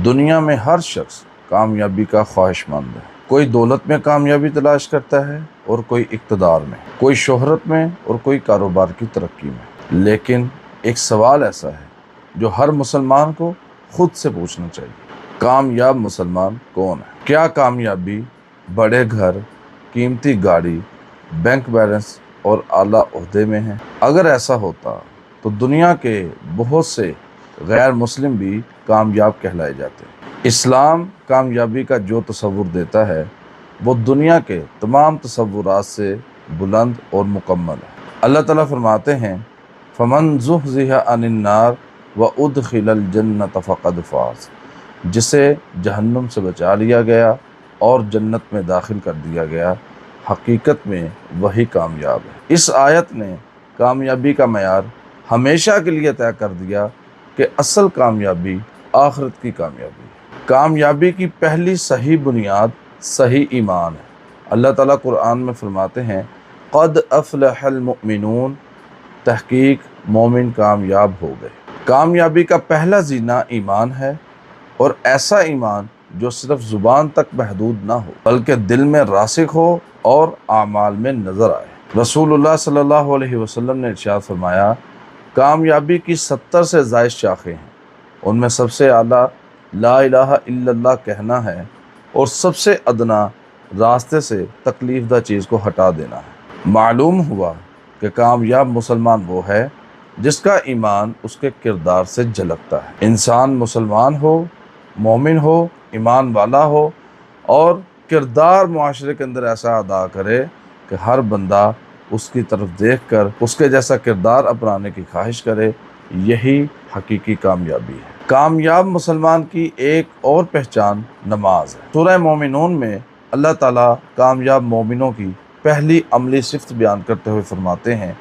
دنیا میں ہر شخص کامیابی کا خواہشمند ہے۔ کوئی دولت میں کامیابی تلاش کرتا ہے اور کوئی اقتدار میں، کوئی شہرت میں اور کوئی کاروبار کی ترقی میں۔ لیکن ایک سوال ایسا ہے جو ہر مسلمان کو خود سے پوچھنا چاہیے: کامیاب مسلمان کون ہے؟ کیا کامیابی بڑے گھر، قیمتی گاڑی، بینک بیلنس اور اعلیٰ عہدے میں ہے؟ اگر ایسا ہوتا تو دنیا کے بہت سے غیر مسلم بھی کامیاب کہلائے جاتے ہیں۔ اسلام کامیابی کا جو تصور دیتا ہے وہ دنیا کے تمام تصورات سے بلند اور مکمل ہے۔ اللہ تعالیٰ فرماتے ہیں: فَمَنْ زُحْزِحَ عَنِ النَّارِ وَأُدْخِلَ الْجَنَّةَ فَقَدْ فَازَ، جسے جہنم سے بچا لیا گیا اور جنت میں داخل کر دیا گیا، حقیقت میں وہی کامیاب ہے۔ اس آیت نے کامیابی کا معیار ہمیشہ کے لیے طے کر دیا کہ اصل کامیابی آخرت کی کامیابی ہے۔ کامیابی کی پہلی صحیح بنیاد صحیح ایمان ہے۔ اللہ تعالیٰ قرآن میں فرماتے ہیں: قد افلح المؤمنون، تحقیق مومن کامیاب ہو گئے۔ کامیابی کا پہلا زینہ ایمان ہے، اور ایسا ایمان جو صرف زبان تک محدود نہ ہو بلکہ دل میں راسخ ہو اور اعمال میں نظر آئے۔ رسول اللہ صلی اللہ علیہ وسلم نے ارشاد فرمایا: کامیابی کی 70 سے زائد شاخیں ہیں، ان میں سب سے اعلیٰ لا الہ الا اللہ کہنا ہے، اور سب سے ادنا راستے سے تکلیف دہ چیز کو ہٹا دینا ہے۔ معلوم ہوا کہ کامیاب مسلمان وہ ہے جس کا ایمان اس کے کردار سے جھلکتا ہے۔ انسان مسلمان ہو، مومن ہو، ایمان والا ہو اور کردار معاشرے کے اندر ایسا ادا کرے کہ ہر بندہ اس کی طرف دیکھ کر اس کے جیسا کردار اپنانے کی خواہش کرے، یہی حقیقی کامیابی ہے۔ کامیاب مسلمان کی ایک اور پہچان نماز ہے۔ سورہ مومنون میں اللہ تعالیٰ کامیاب مومنوں کی پہلی عملی صفت بیان کرتے ہوئے فرماتے ہیں: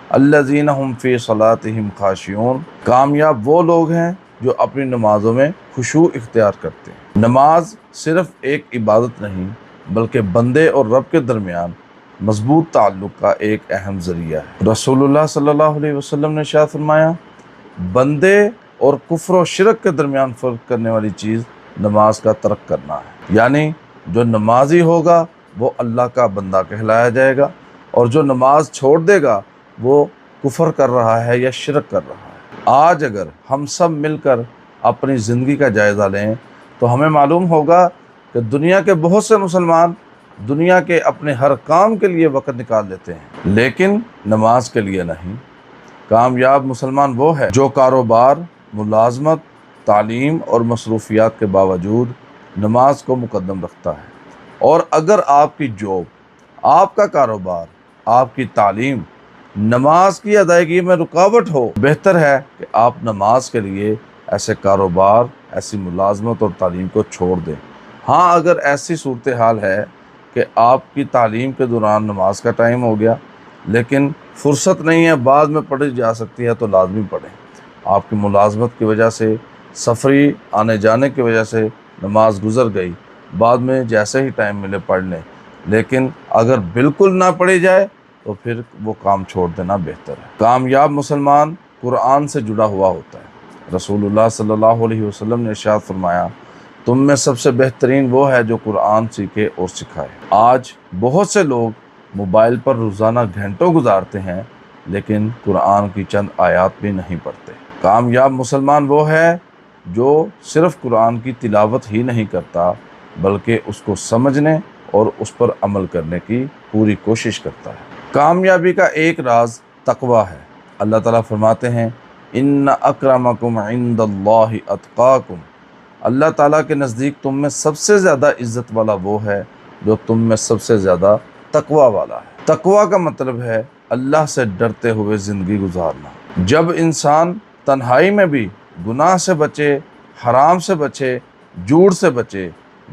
الذین ھم فی صلاتہم خاشعون، کامیاب وہ لوگ ہیں جو اپنی نمازوں میں خشوع اختیار کرتے ہیں۔ نماز صرف ایک عبادت نہیں بلکہ بندے اور رب کے درمیان مضبوط تعلق کا ایک اہم ذریعہ ہے۔ رسول اللہ صلی اللہ علیہ وسلم نے ارشاد فرمایا: بندے اور کفر و شرک کے درمیان فرق کرنے والی چیز نماز کا ترک کرنا ہے۔ یعنی جو نمازی ہوگا وہ اللہ کا بندہ کہلایا جائے گا، اور جو نماز چھوڑ دے گا وہ کفر کر رہا ہے یا شرک کر رہا ہے۔ آج اگر ہم سب مل کر اپنی زندگی کا جائزہ لیں تو ہمیں معلوم ہوگا کہ دنیا کے بہت سے مسلمان دنیا کے اپنے ہر کام کے لیے وقت نکال لیتے ہیں، لیکن نماز کے لیے نہیں۔ کامیاب مسلمان وہ ہے جو کاروبار، ملازمت، تعلیم اور مصروفیات کے باوجود نماز کو مقدم رکھتا ہے۔ اور اگر آپ کی جاب، آپ کا کاروبار، آپ کی تعلیم نماز کی ادائیگی میں رکاوٹ ہو، بہتر ہے کہ آپ نماز کے لیے ایسے کاروبار، ایسی ملازمت اور تعلیم کو چھوڑ دیں۔ ہاں، اگر ایسی صورتحال ہے کہ آپ کی تعلیم کے دوران نماز کا ٹائم ہو گیا لیکن فرصت نہیں ہے، بعد میں پڑھی جا سکتی ہے، تو لازمی پڑھیں۔ آپ کی ملازمت کی وجہ سے، سفری آنے جانے کی وجہ سے نماز گزر گئی، بعد میں جیسے ہی ٹائم ملے پڑھ لیں، لیکن اگر بالکل نہ پڑھی جائے تو پھر وہ کام چھوڑ دینا بہتر ہے۔ کامیاب مسلمان قرآن سے جڑا ہوا ہوتا ہے۔ رسول اللہ صلی اللہ علیہ وسلم نے ارشاد فرمایا: تم میں سب سے بہترین وہ ہے جو قرآن سیکھے اور سکھائے۔ آج بہت سے لوگ موبائل پر روزانہ گھنٹوں گزارتے ہیں لیکن قرآن کی چند آیات بھی نہیں پڑھتے۔ کامیاب مسلمان وہ ہے جو صرف قرآن کی تلاوت ہی نہیں کرتا بلکہ اس کو سمجھنے اور اس پر عمل کرنے کی پوری کوشش کرتا ہے۔ کامیابی کا ایک راز تقویٰ ہے۔ اللہ تعالیٰ فرماتے ہیں: ان اکرمکم عند اللہ اتقاکم، اللہ تعالیٰ کے نزدیک تم میں سب سے زیادہ عزت والا وہ ہے جو تم میں سب سے زیادہ تقویٰ والا ہے۔ تقویٰ کا مطلب ہے اللہ سے ڈرتے ہوئے زندگی گزارنا۔ جب انسان تنہائی میں بھی گناہ سے بچے، حرام سے بچے، جھوٹ سے بچے،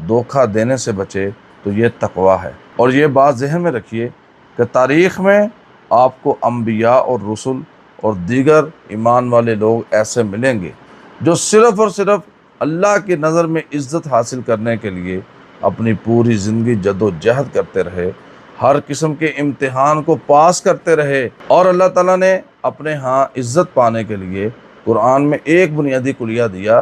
دھوکہ دینے سے بچے، تو یہ تقویٰ ہے۔ اور یہ بات ذہن میں رکھیے کہ تاریخ میں آپ کو انبیاء اور رسل اور دیگر ایمان والے لوگ ایسے ملیں گے جو صرف اور صرف اللہ کی نظر میں عزت حاصل کرنے کے لیے اپنی پوری زندگی جد و جہد کرتے رہے، ہر قسم کے امتحان کو پاس کرتے رہے، اور اللہ تعالیٰ نے اپنے ہاں عزت پانے کے لیے قرآن میں ایک بنیادی کلیہ دیا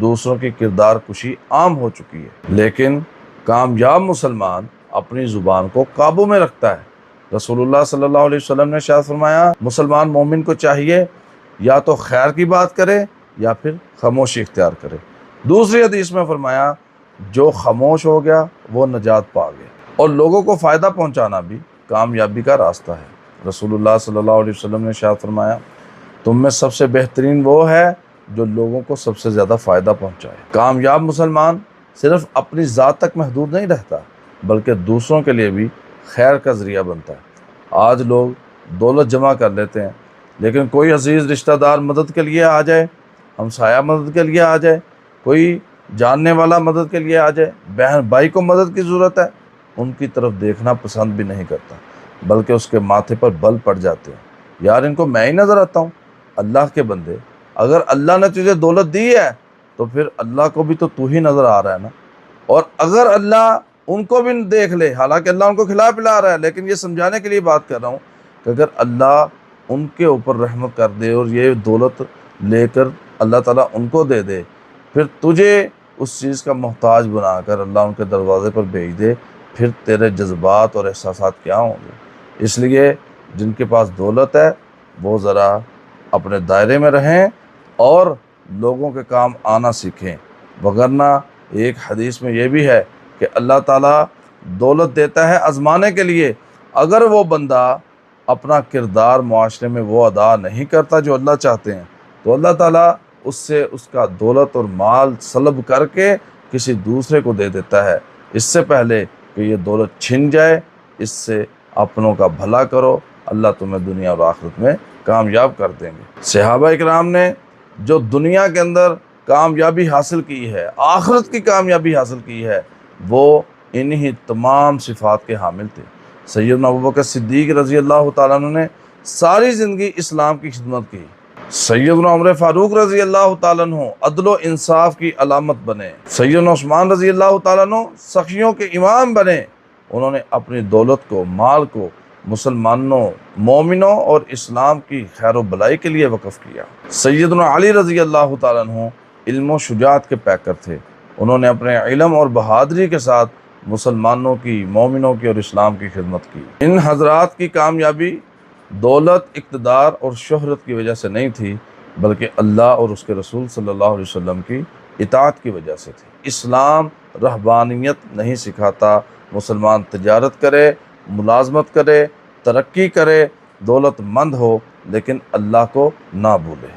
دوسروں کی کردار کشی عام ہو چکی ہے، لیکن کامیاب مسلمان اپنی زبان کو قابو میں رکھتا ہے۔ رسول اللہ صلی اللہ علیہ وسلم نے ارشاد فرمایا، مسلمان مومن کو چاہیے یا تو خیر کی بات کرے یا پھر خاموشی اختیار کرے۔ دوسری حدیث میں فرمایا، جو خاموش ہو گیا وہ نجات پا گیا، اور لوگوں کو فائدہ پہنچانا بھی کامیابی کا راستہ ہے۔ رسول اللہ صلی اللہ علیہ وسلم نے ارشاد فرمایا، تم میں سب سے بہترین وہ ہے جو لوگوں کو سب سے زیادہ فائدہ پہنچائے۔ کامیاب مسلمان صرف اپنی ذات تک محدود نہیں رہتا، بلکہ دوسروں کے لیے بھی خیر کا ذریعہ بنتا ہے۔ آج لوگ دولت جمع کر لیتے ہیں، لیکن کوئی عزیز رشتہ دار مدد کے لیے آ جائے، ہمسایہ مدد کے لیے آ جائے، کوئی جاننے والا مدد کے لیے آ جائے، بہن بھائی کو مدد کی ضرورت ہے، ان کی طرف دیکھنا پسند بھی نہیں کرتا، بلکہ اس کے ماتھے پر بل پڑ جاتے ہیں، یار ان کو میں ہی نظر آتا ہوں۔ اللہ کے بندے، اگر اللہ نے تجھے دولت دی ہے تو پھر اللہ کو بھی تو ہی نظر آ رہا ہے نا، اور اگر اللہ ان کو بھی دیکھ لے، حالانکہ اللہ ان کو کھلا پلا رہا ہے، لیکن یہ سمجھانے کے لیے بات کر رہا ہوں کہ اگر اللہ ان کے اوپر رحمت کر دے اور یہ دولت لے کر اللہ تعالیٰ ان کو دے دے، پھر تجھے اس چیز کا محتاج بنا کر اللہ ان کے دروازے پر بھیج دے، پھر تیرے جذبات اور احساسات کیا ہوں گے؟ اس لیے جن کے پاس دولت ہے وہ ذرا اپنے دائرے میں رہیں اور لوگوں کے کام آنا سیکھیں، وگرنہ ایک حدیث میں یہ بھی ہے کہ اللہ تعالیٰ دولت دیتا ہے آزمانے کے لیے، اگر وہ بندہ اپنا کردار معاشرے میں وہ ادا نہیں کرتا جو اللہ چاہتے ہیں تو اللہ تعالیٰ اس سے اس کا دولت اور مال سلب کر کے کسی دوسرے کو دے دیتا ہے۔ اس سے پہلے کہ یہ دولت چھن جائے، اس سے اپنوں کا بھلا کرو، اللہ تمہیں دنیا اور آخرت میں کامیاب کر دیں گے۔ صحابہ اکرام نے جو دنیا کے اندر کامیابی حاصل کی ہے، آخرت کی کامیابی حاصل کی ہے، وہ انہی تمام صفات کے حامل تھے۔ سیدنا ابوبکر صدیق رضی اللہ تعالیٰ عنہ نے ساری زندگی اسلام کی خدمت کی۔ سیدنا عمر فاروق رضی اللہ تعالیٰ عنہ عدل و انصاف کی علامت بنے۔ سیدنا عثمان رضی اللہ تعالیٰ عنہ سخیوں کے امام بنے۔ انہوں نے اپنی دولت کو، مال کو مسلمانوں، مومنوں اور اسلام کی خیر و بلائی کے لیے وقف کیا۔ سیدنا علی رضی اللہ تعالیٰ عنہ علم و شجاعت کے پیکر تھے۔ انہوں نے اپنے علم اور بہادری کے ساتھ مسلمانوں کی، مومنوں کی اور اسلام کی خدمت کی۔ ان حضرات کی کامیابی دولت، اقتدار اور شہرت کی وجہ سے نہیں تھی، بلکہ اللہ اور اس کے رسول صلی اللہ علیہ وسلم کی اطاعت کی وجہ سے تھی۔ اسلام رہبانیت نہیں سکھاتا، مسلمان تجارت کرے، ملازمت کرے، ترقی کرے، دولت مند ہو، لیکن اللہ کو نہ بھولے۔